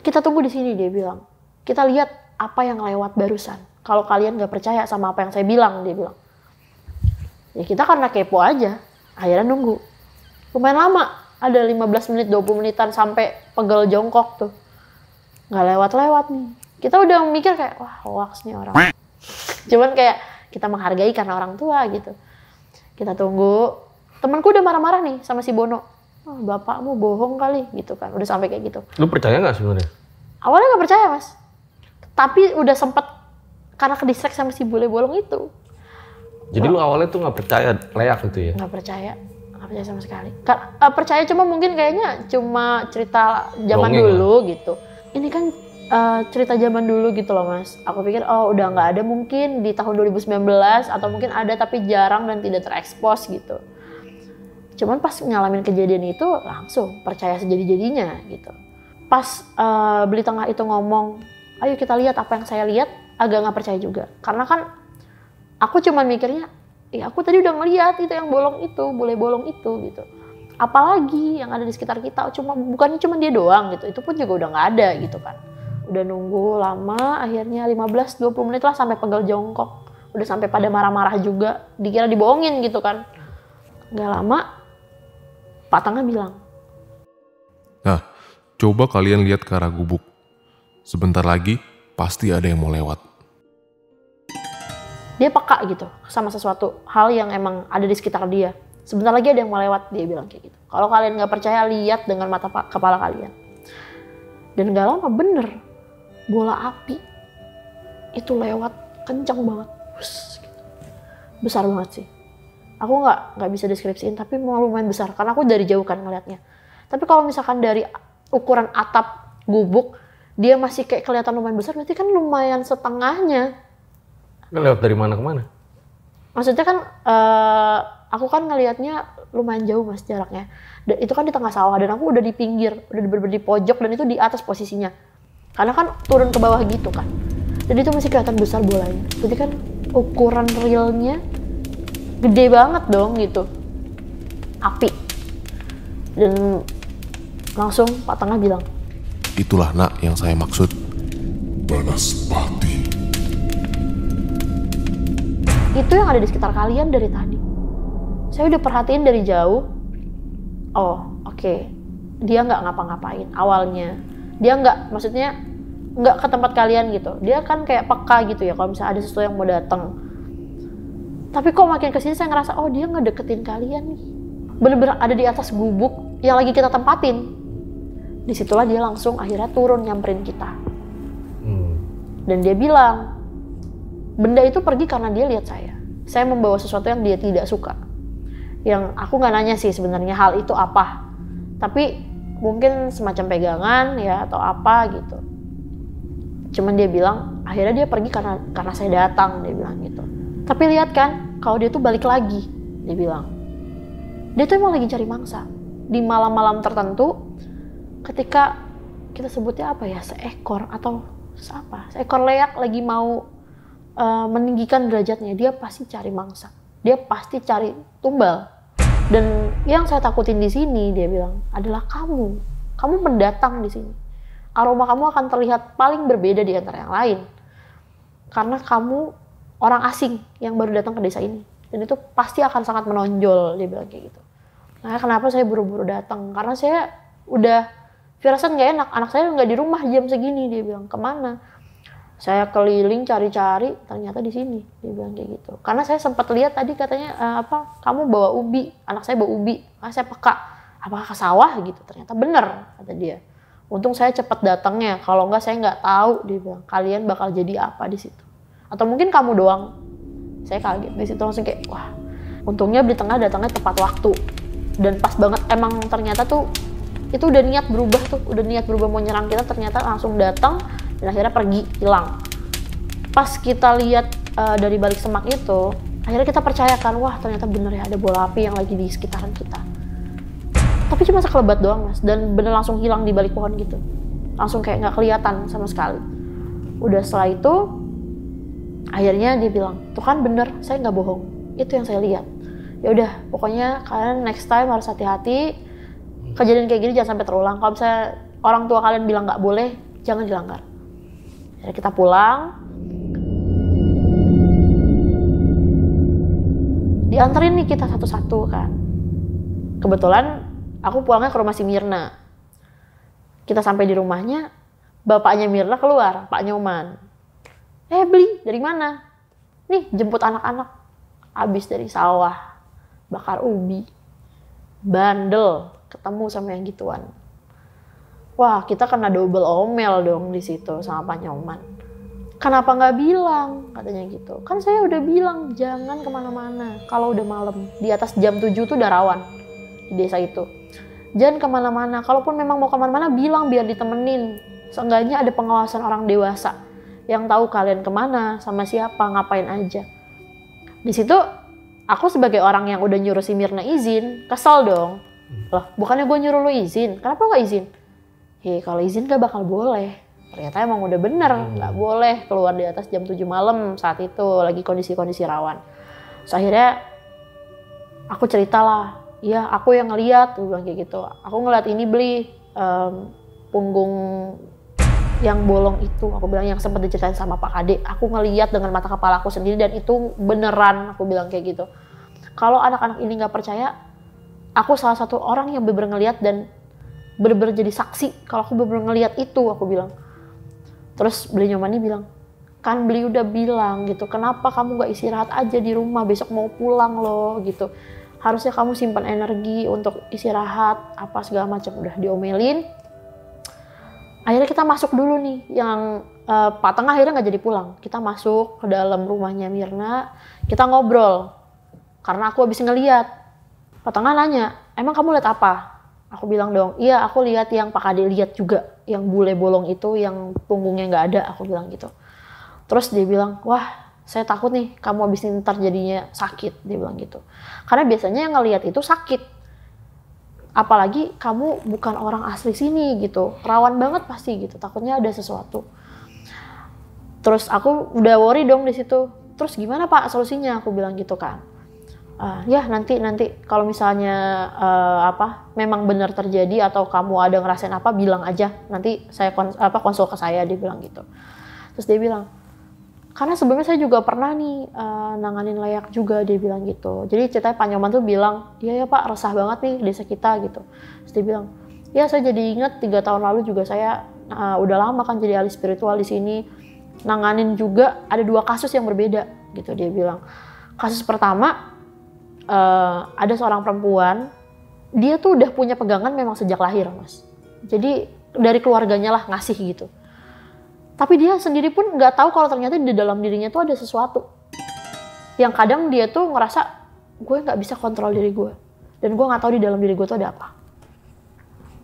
Kita tunggu di sini, dia bilang. Kita lihat apa yang lewat barusan. Kalau kalian gak percaya sama apa yang saya bilang, dia bilang. Ya kita karena kepo aja. Akhirnya nunggu. Lumayan lama. Ada 15 menit, 20 menitan sampai pegel jongkok tuh. Gak lewat-lewat nih. Kita udah mikir kayak, wah hoax nih orang. Cuman kayak kita menghargai karena orang tua gitu. Kita tunggu. Temanku udah marah-marah nih sama si Bono. Oh, bapakmu bohong kali gitu kan. Udah sampai kayak gitu. Lu percaya gak sebenarnya? Awalnya gak percaya mas. Tapi udah sempet karena kedistrek sama si bule bolong itu. Jadi lu awalnya tuh nggak percaya leak itu ya? Nggak percaya sama sekali. Percaya cuma mungkin kayaknya cuma cerita zaman Dongeng dulu lah. Gitu. Ini kan cerita zaman dulu gitu loh mas. Aku pikir oh udah nggak ada mungkin di tahun 2019 atau mungkin ada tapi jarang dan tidak terekspos gitu. Cuman pas ngalamin kejadian itu langsung percaya sejadi-jadinya gitu. Pas Beli Tengah itu ngomong, ayo kita lihat apa yang saya lihat, agak nggak percaya juga. Karena kan aku cuma mikirnya, ya aku tadi udah ngeliat itu yang bolong itu, bule bolong itu gitu. Apalagi yang ada di sekitar kita, bukannya cuma dia doang gitu, itu pun juga udah nggak ada gitu kan. Udah nunggu lama, akhirnya 15-20 menit lah sampai pegel jongkok. Udah sampai pada marah-marah juga, dikira dibohongin gitu kan. Nggak lama, Pak Tengah bilang, Nah, coba kalian lihat ke arah gubuk. Sebentar lagi, pasti ada yang mau lewat. dia peka gitu sama sesuatu hal yang emang ada di sekitar dia. Sebentar lagi ada yang mau lewat, dia bilang kayak gitu. Kalau kalian nggak percaya, lihat dengan mata kepala kalian. Dan nggak lama bener, bola api itu lewat kencang banget, gitu. Besar banget sih. Aku nggak bisa deskripsiin, tapi lumayan besar karena aku dari jauh kan ngeliatnya. Tapi kalau misalkan dari ukuran atap gubuk dia masih kayak kelihatan lumayan besar, berarti kan lumayan setengahnya. Lewat dari mana ke mana? Maksudnya kan aku kan ngelihatnya lumayan jauh mas jaraknya. Dan itu kan di tengah sawah dan aku udah di pinggir, udah di pojok dan itu di atas posisinya. Karena kan turun ke bawah gitu kan. Dan itu masih kelihatan besar bolanya. Jadi kan ukuran realnya gede banget dong gitu. Api. Dan langsung Pak Tengah bilang, Itulah nak yang saya maksud. Banaspati. itu yang ada di sekitar kalian dari tadi. Saya udah perhatiin dari jauh. Oh, oke. Dia nggak ngapa-ngapain awalnya. Dia maksudnya nggak ke tempat kalian gitu. Dia kan kayak peka gitu ya kalau misalnya ada sesuatu yang mau datang. Tapi kok makin kesini saya ngerasa, oh dia ngedeketin kalian nih. bener-bener ada di atas gubuk yang lagi kita tempatin. Disitulah dia langsung akhirnya turun nyamperin kita. Dan dia bilang, benda itu pergi karena dia lihat saya. Saya membawa sesuatu yang dia tidak suka. Yang aku nggak nanya sih sebenarnya hal itu apa. Tapi mungkin semacam pegangan ya atau apa gitu. Cuman dia bilang, akhirnya dia pergi karena saya datang, dia bilang gitu. Tapi lihat kan, kalau dia tuh balik lagi, dia bilang. Dia tuh emang lagi cari mangsa. Di malam-malam tertentu, ketika kita sebutnya apa ya, seekor atau seekor leak lagi mau meninggikan derajatnya, dia pasti cari mangsa. Dia pasti cari tumbal. Dan yang saya takutin di sini, dia bilang, adalah kamu. Kamu pendatang di sini. Aroma kamu akan terlihat paling berbeda di antara yang lain. Karena kamu orang asing yang baru datang ke desa ini. Dan itu pasti akan sangat menonjol, dia bilang kayak gitu. Nah, kenapa saya buru-buru datang? Karena saya udah firasat nggak enak, anak saya nggak di rumah jam segini, dia bilang. Kemana? Saya keliling cari-cari, ternyata di sini, dia bilang kayak gitu. Karena saya sempat lihat tadi katanya kamu bawa ubi, anak saya bawa ubi. Saya peka, apakah ke sawah gitu? Ternyata bener, kata dia. Untung saya cepat datangnya, kalau nggak saya nggak tahu, dia bilang. Kalian bakal jadi apa di situ? Atau mungkin kamu doang? Saya kaget di situ langsung kayak wah. Untungnya di tengah datangnya tepat waktu dan pas banget. Emang ternyata tuh itu udah niat berubah mau nyerang kita, ternyata langsung datang dan akhirnya pergi, hilang. Pas kita lihat dari balik semak itu, akhirnya kita percayakan, wah ternyata bener ya ada bola api yang lagi di sekitaran kita. Tapi cuma sekelebat doang mas, dan bener langsung hilang di balik pohon gitu. Langsung kayak nggak kelihatan sama sekali. Udah setelah itu, akhirnya dia bilang, tuh kan bener, saya nggak bohong, itu yang saya lihat. Ya udah, pokoknya kalian next time harus hati-hati. Kejadian kayak gini jangan sampai terulang. Kalau misalnya orang tua kalian bilang nggak boleh, jangan dilanggar. Jadi kita pulang, dianterin nih kita satu-satu kan. Kebetulan aku pulangnya ke rumah si Mirna. Kita sampai di rumahnya, bapaknya Mirna keluar, Pak Nyoman. Beli dari mana? Nih jemput anak-anak. Abis dari sawah, bakar ubi, bandel. Ketemu sama yang gituan. Wah, kita kena double omel dong di situ sama Pak Nyoman. Kenapa nggak bilang? Katanya gitu. Kan saya udah bilang jangan kemana-mana. Kalau udah malam, di atas jam 7 tuh udah rawan di desa itu. Jangan kemana-mana. Kalaupun memang mau kemana-mana, bilang biar ditemenin. Seenggaknya ada pengawasan orang dewasa yang tahu kalian kemana, sama siapa, ngapain aja. Di situ, aku sebagai orang yang udah nyuruh si Mirna izin, kesel dong. Loh, bukannya gue nyuruh lu izin, kenapa gak izin? Kalau izin gak bakal boleh. Ternyata emang udah bener, gak boleh keluar di atas jam 7 malam saat itu, lagi kondisi-kondisi rawan. So, akhirnya aku ceritalah, iya aku yang ngeliat, gue bilang kayak gitu. Aku ngeliat ini beli punggung yang bolong itu, aku bilang yang sempat diceritain sama Pak Kade. Aku ngeliat dengan mata kepala aku sendiri dan itu beneran, aku bilang kayak gitu. Kalau anak-anak ini gak percaya, aku salah satu orang yang bener-bener ngeliat dan bener-bener jadi saksi kalau aku bener-bener ngeliat itu, aku bilang. Terus beli Nyomani bilang, kan beli udah bilang gitu, kenapa kamu gak istirahat aja di rumah, besok mau pulang loh gitu. Harusnya kamu simpan energi untuk istirahat, apa segala macam. Udah diomelin. Akhirnya kita masuk dulu nih, yang Pak Tengah akhirnya gak jadi pulang. Kita masuk ke dalam rumahnya Mirna, kita ngobrol. Karena aku habis ngeliat. Pak Tengah nanya, emang kamu lihat apa? Aku bilang dong, iya aku lihat yang Pak Kade lihat juga, yang bule bolong itu, yang punggungnya nggak ada, aku bilang gitu. Terus dia bilang, wah saya takut nih kamu abis ini ntar jadinya sakit, dia bilang gitu. Karena biasanya yang ngelihat itu sakit. Apalagi kamu bukan orang asli sini gitu, rawan banget pasti gitu, takutnya ada sesuatu. Terus aku udah worry dong di situ. Terus gimana Pak solusinya? Aku bilang gitu kan. Ya nanti kalau misalnya memang benar terjadi atau kamu ada ngerasain apa, bilang aja, nanti saya konsul ke saya, dia bilang gitu. Terus dia bilang, karena sebelumnya saya juga pernah nih nanganin layak juga, dia bilang gitu. Jadi ceritanya Pak Nyoman tuh bilang, iya ya Pak, resah banget nih desa kita gitu. Terus dia bilang, ya saya jadi ingat 3 tahun lalu juga saya udah lama kan jadi ahli spiritual di sini, nanganin juga ada 2 kasus yang berbeda gitu. Dia bilang, kasus pertama ada seorang perempuan dia tuh udah punya pegangan memang sejak lahir, Mas. Jadi dari keluarganya lah ngasih gitu. Tapi dia sendiri pun nggak tahu kalau ternyata di dalam dirinya tuh ada sesuatu. Yang kadang dia tuh ngerasa, gue nggak bisa kontrol diri gue. Dan gue nggak tahu di dalam diri gue tuh ada apa.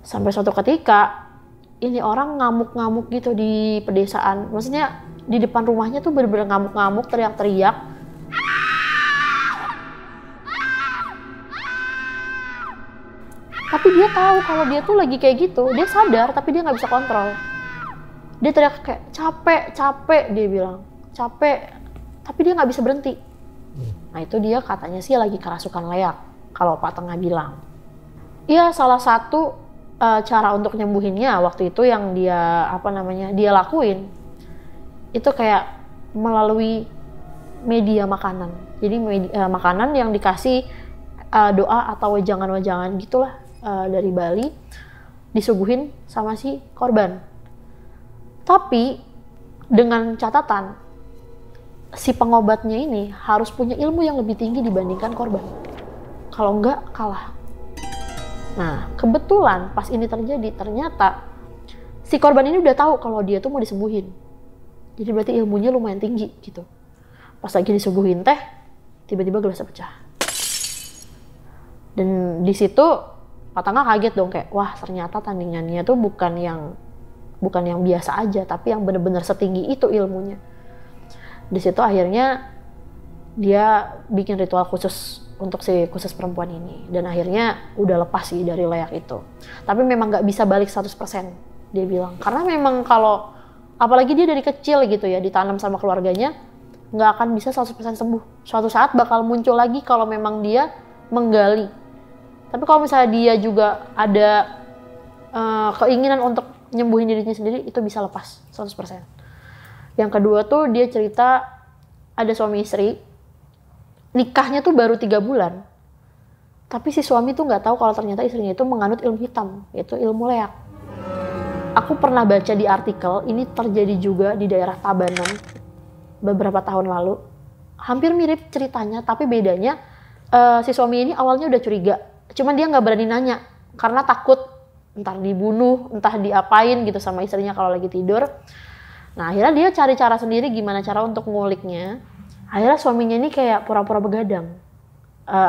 Sampai suatu ketika, ini orang ngamuk-ngamuk gitu di pedesaan. Maksudnya di depan rumahnya tuh bener-bener ngamuk-ngamuk, teriak-teriak. Tapi dia tahu kalau dia tuh lagi kayak gitu. Dia sadar tapi dia nggak bisa kontrol. Dia teriak kayak capek, dia bilang. Capek, tapi dia nggak bisa berhenti. Nah itu dia katanya sih lagi kerasukan leak. Kalau Pak Tengah bilang. Iya, salah satu cara untuk nyembuhinnya waktu itu yang dia dia lakuin itu kayak melalui media makanan. Jadi makanan yang dikasih doa atau wejangan-wejangan gitulah dari Bali disuguhin sama si korban. Tapi dengan catatan si pengobatnya ini harus punya ilmu yang lebih tinggi dibandingkan korban. Kalau enggak kalah. Nah, kebetulan pas ini terjadi, ternyata si korban ini udah tahu kalau dia tuh mau disembuhin. Jadi berarti ilmunya lumayan tinggi gitu. Pas lagi disuguhin teh, tiba-tiba gelasnya pecah. Dan di situ Pak Tengah kaget dong kayak, wah ternyata tandingannya tuh bukan yang biasa aja, tapi yang benar-benar setinggi itu ilmunya. Di situ akhirnya dia bikin ritual khusus untuk si khusus perempuan ini. Dan akhirnya udah lepas sih dari leak itu. Tapi memang nggak bisa balik 100% dia bilang. Karena memang kalau, apalagi dia dari kecil gitu ya, ditanam sama keluarganya, nggak akan bisa 100% sembuh. Suatu saat bakal muncul lagi kalau memang dia menggali. Tapi kalau misalnya dia juga ada keinginan untuk nyembuhin dirinya sendiri, itu bisa lepas 100%. Yang kedua tuh dia cerita ada suami istri, nikahnya tuh baru 3 bulan. Tapi si suami tuh nggak tahu kalau ternyata istrinya itu menganut ilmu hitam, yaitu ilmu leak. Aku pernah baca di artikel, ini terjadi juga di daerah Tabanan beberapa tahun lalu. Hampir mirip ceritanya, tapi bedanya si suami ini awalnya udah curiga. Cuman dia nggak berani nanya, karena takut entah dibunuh, entah diapain gitu sama istrinya kalau lagi tidur. Nah akhirnya dia cari cara sendiri gimana cara untuk nguliknya. Akhirnya suaminya ini kayak pura-pura begadang.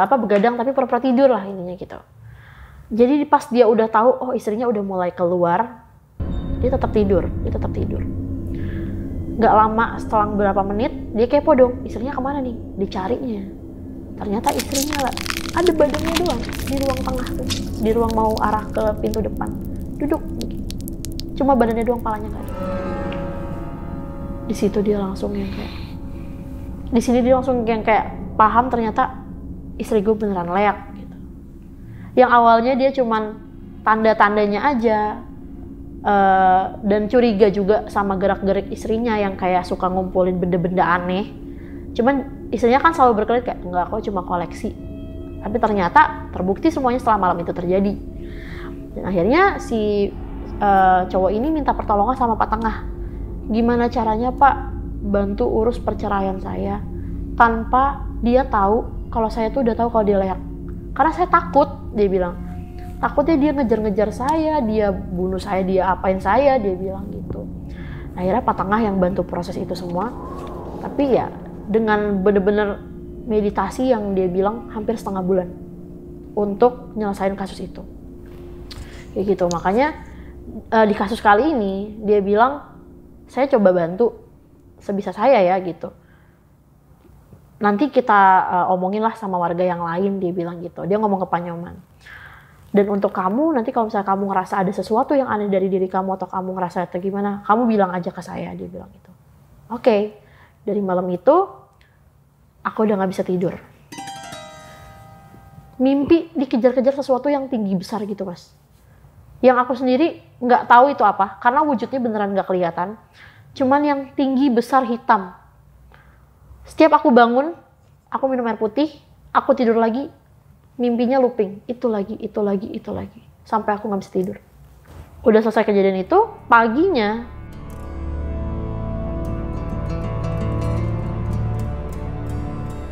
Begadang tapi pura-pura tidur lah intinya gitu. Jadi pas dia udah tahu, oh istrinya udah mulai keluar, dia tetap tidur. Gak lama setelah beberapa menit, dia kepo dong, istrinya kemana nih? Dicarinya. Ternyata istrinya ada badannya doang di ruang tengah tuh. Di ruang mau arah ke pintu depan. Duduk. Cuma badannya doang, palanya gak ada. Di situ dia langsung yang kayak paham ternyata istri gue beneran leak gitu. Yang awalnya dia cuman tanda-tandanya aja dan curiga juga sama gerak-gerik istrinya yang kayak suka ngumpulin benda-benda aneh. Cuman istrinya kan selalu berkelit kayak enggak, aku cuma koleksi. Tapi ternyata terbukti semuanya setelah malam itu terjadi. Dan akhirnya si cowok ini minta pertolongan sama Pak Tengah. Gimana caranya Pak bantu urus perceraian saya tanpa dia tahu kalau saya tuh udah tahu kalau dia leak. Karena saya takut, dia bilang. Takutnya dia ngejar-ngejar saya, dia bunuh saya, dia apain saya, dia bilang gitu. Akhirnya Pak Tengah yang bantu proses itu semua. Tapi ya dengan bener-bener meditasi yang dia bilang hampir setengah bulan untuk nyelesain kasus itu. Kayak gitu, makanya di kasus kali ini dia bilang, saya coba bantu sebisa saya ya gitu. Nanti kita omongin lah sama warga yang lain, dia bilang gitu. Dia ngomong ke Pak Nyoman. Dan untuk kamu, nanti kalau misalnya kamu ngerasa ada sesuatu yang aneh dari diri kamu atau kamu ngerasa atau gimana, kamu bilang aja ke saya, dia bilang gitu. Oke. Dari malam itu, aku udah gak bisa tidur. Mimpi dikejar-kejar sesuatu yang tinggi besar gitu, Mas. Yang aku sendiri nggak tahu itu apa, karena wujudnya beneran nggak kelihatan. Cuman yang tinggi, besar, hitam. Setiap aku bangun, aku minum air putih, aku tidur lagi, mimpinya looping. Itu lagi. Sampai aku nggak bisa tidur. Udah selesai kejadian itu, paginya,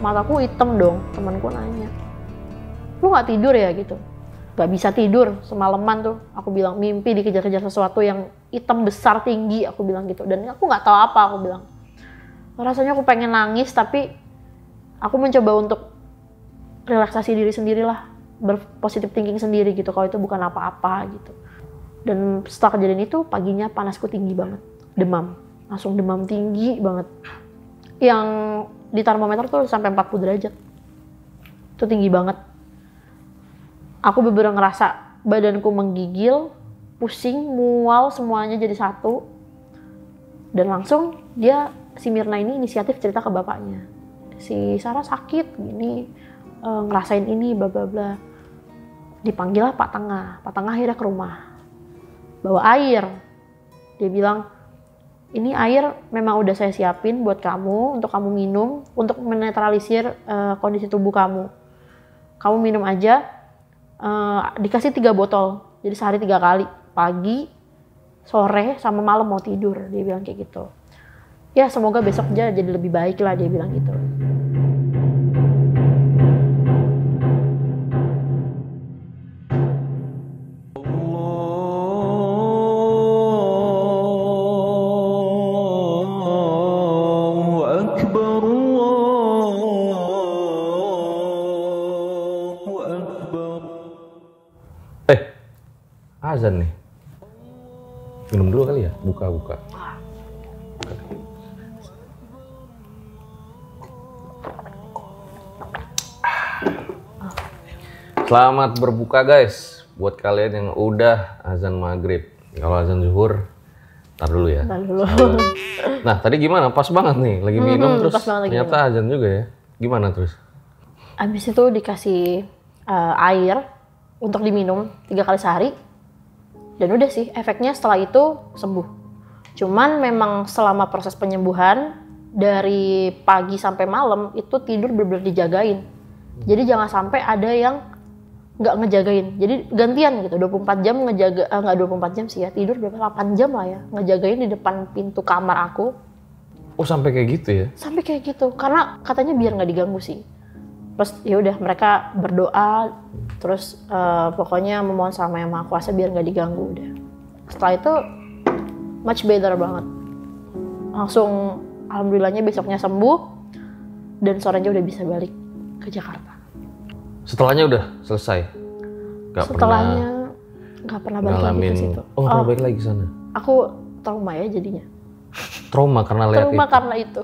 mataku hitam dong. Temanku nanya, lu nggak tidur ya gitu? Gak bisa tidur semalaman tuh. Aku bilang mimpi dikejar-kejar sesuatu yang hitam besar tinggi, aku bilang gitu. Dan aku nggak tahu apa, aku bilang. Rasanya aku pengen nangis, tapi aku mencoba untuk relaksasi diri sendirilah, berpositif thinking sendiri gitu. Kalau itu bukan apa-apa gitu. Dan setelah kejadian itu paginya panasku tinggi banget, demam, langsung demam tinggi banget. Yang di termometer tuh sampai 40 derajat. Itu tinggi banget. Aku bener-bener ngerasa badanku menggigil, pusing, mual, semuanya jadi satu. Dan langsung si Mirna ini inisiatif cerita ke bapaknya. Si Sarah sakit gini, ngerasain ini, bla bla bla. Dipanggil lah Pak Tengah. Pak Tengah akhirnya ke rumah. Bawa air. Dia bilang, ini air memang udah saya siapin buat kamu, untuk kamu minum, untuk menetralisir kondisi tubuh kamu. Kamu minum aja. Dikasih 3 botol, jadi sehari 3 kali, pagi, sore, sama malam mau tidur, dia bilang kayak gitu. Ya semoga besok aja jadi lebih baik lah, dia bilang gitu. Azan nih. Minum dulu kali ya, buka. Selamat berbuka guys, buat kalian yang udah azan maghrib. Kalau azan zuhur, tar dulu ya. Nah tadi gimana? Pas banget nih, lagi minum terus ternyata azan juga ya. Gimana terus? Abis itu dikasih air untuk diminum 3 kali sehari. Dan udah sih, efeknya setelah itu sembuh. Cuman memang selama proses penyembuhan, dari pagi sampai malam, itu tidur bener-bener dijagain. Jadi jangan sampai ada yang nggak ngejagain. Jadi gantian gitu, 24 jam ngejaga, nggak 24 jam sih ya, tidur berapa, 8 jam lah ya, ngejagain di depan pintu kamar aku. Oh sampai kayak gitu ya? Sampai kayak gitu, karena katanya biar nggak diganggu sih. Terus ya udah mereka berdoa, terus pokoknya memohon sama Yang Maha Kuasa biar nggak diganggu udah. Setelah itu much better banget. Langsung alhamdulillahnya besoknya sembuh dan sorenya udah bisa balik ke Jakarta. Setelahnya udah selesai? Setelahnya nggak pernah balik lagi ke situ. Oh nggak pernah balik lagi ke sana? Aku trauma ya jadinya. Trauma karena lihat trauma itu? Karena itu.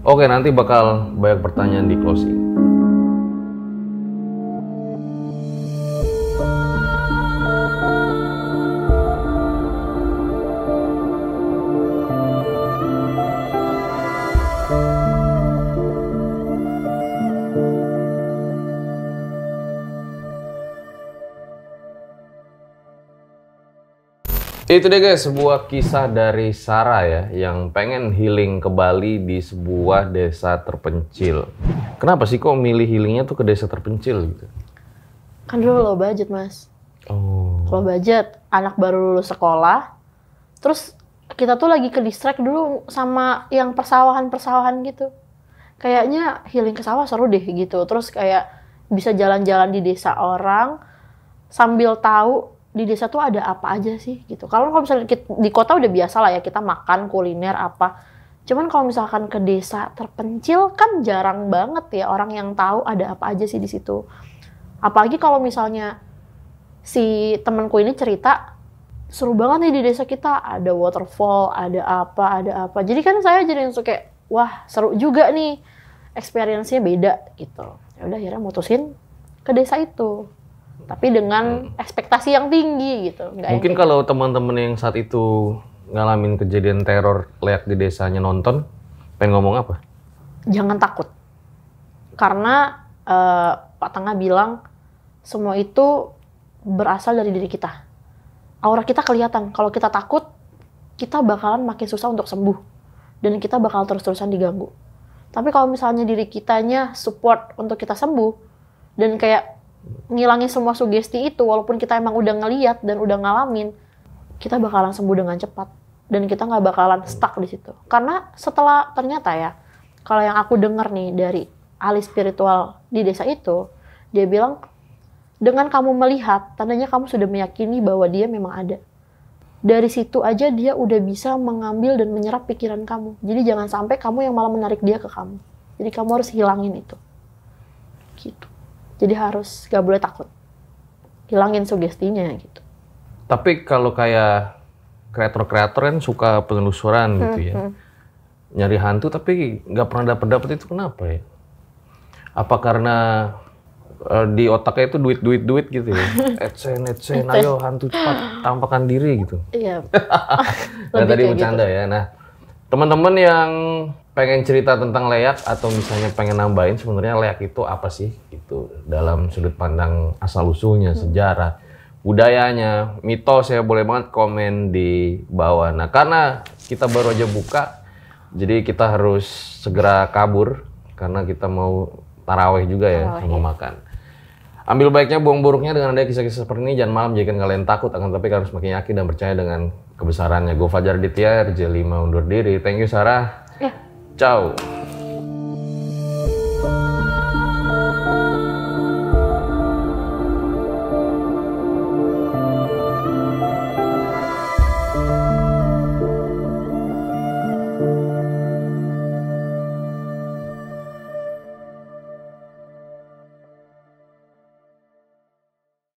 Oke nanti bakal banyak pertanyaan di closing. Itu deh guys, sebuah kisah dari Sarah ya, yang pengen healing ke Bali di sebuah desa terpencil. Kenapa sih kok milih healingnya tuh ke desa terpencil gitu? Kan dulu low budget mas. Oh. Low budget, anak baru lulus sekolah, terus kita tuh lagi ke distract dulu sama yang persawahan-persawahan gitu. Kayaknya healing ke sawah seru deh gitu, terus kayak bisa jalan-jalan di desa orang, sambil tahu di desa tuh ada apa aja sih gitu. Kalau misalnya di kota udah biasa lah ya kita makan kuliner apa. Cuman kalau misalkan ke desa terpencil kan jarang banget ya orang yang tahu ada apa aja sih di situ. Apalagi kalau misalnya si temanku ini cerita seru banget nih di desa kita, ada waterfall, ada apa. Jadi kan saya jadi yang suka wah seru juga nih, experience-nya beda gitu. Ya udah akhirnya mutusin ke desa itu. Tapi dengan ekspektasi yang tinggi gitu. Mungkin kalau teman-teman yang saat itu ngalamin kejadian teror leak di desanya nonton, pengen ngomong apa? Jangan takut. Karena Pak Tengah bilang semua itu berasal dari diri kita. Aura kita kelihatan. Kalau kita takut, kita bakalan makin susah untuk sembuh. Dan kita bakal terus-terusan diganggu. Tapi kalau misalnya diri kitanya support untuk kita sembuh, dan kayak ngilangin semua sugesti itu, walaupun kita emang udah ngeliat dan udah ngalamin, kita bakalan sembuh dengan cepat dan kita nggak bakalan stuck di situ. Karena setelah ternyata ya, kalau yang aku dengar nih dari ahli spiritual di desa itu, dia bilang Dengan kamu melihat, tandanya kamu sudah meyakini bahwa dia memang ada. Dari situ aja dia udah bisa mengambil dan menyerap pikiran kamu. Jadi jangan sampai kamu yang malah menarik dia ke kamu. Jadi kamu harus hilangin itu. Gitu. Jadi harus gak boleh takut. Hilangin sugestinya gitu. Tapi kalau kayak kreator-kreator kan suka penelusuran gitu ya. Nyari hantu tapi nggak pernah dapet itu kenapa ya? Apa karena di otaknya itu duit gitu ya? Adsense, ayo hantu cepat tampakkan diri gitu. Iya. Nah tadi bercanda ya. Nah teman-teman yang pengen cerita tentang leak atau misalnya pengen nambahin sebenarnya leak itu apa sih? Gitu dalam sudut pandang asal usulnya, sejarah, budayanya, mitos ya boleh banget komen di bawah. Nah karena kita baru aja buka, jadi kita harus segera kabur karena kita mau taraweh juga ya sama makan. Ambil baiknya, buang buruknya dengan ada kisah-kisah seperti ini. Jangan malam jadikan kalian takut, akan tapi kalian harus makin yakin dan percaya dengan kebesarannya. Gue Fajar Ditya, RJ5 undur diri. Thank you Sarah. Ya. Ciao.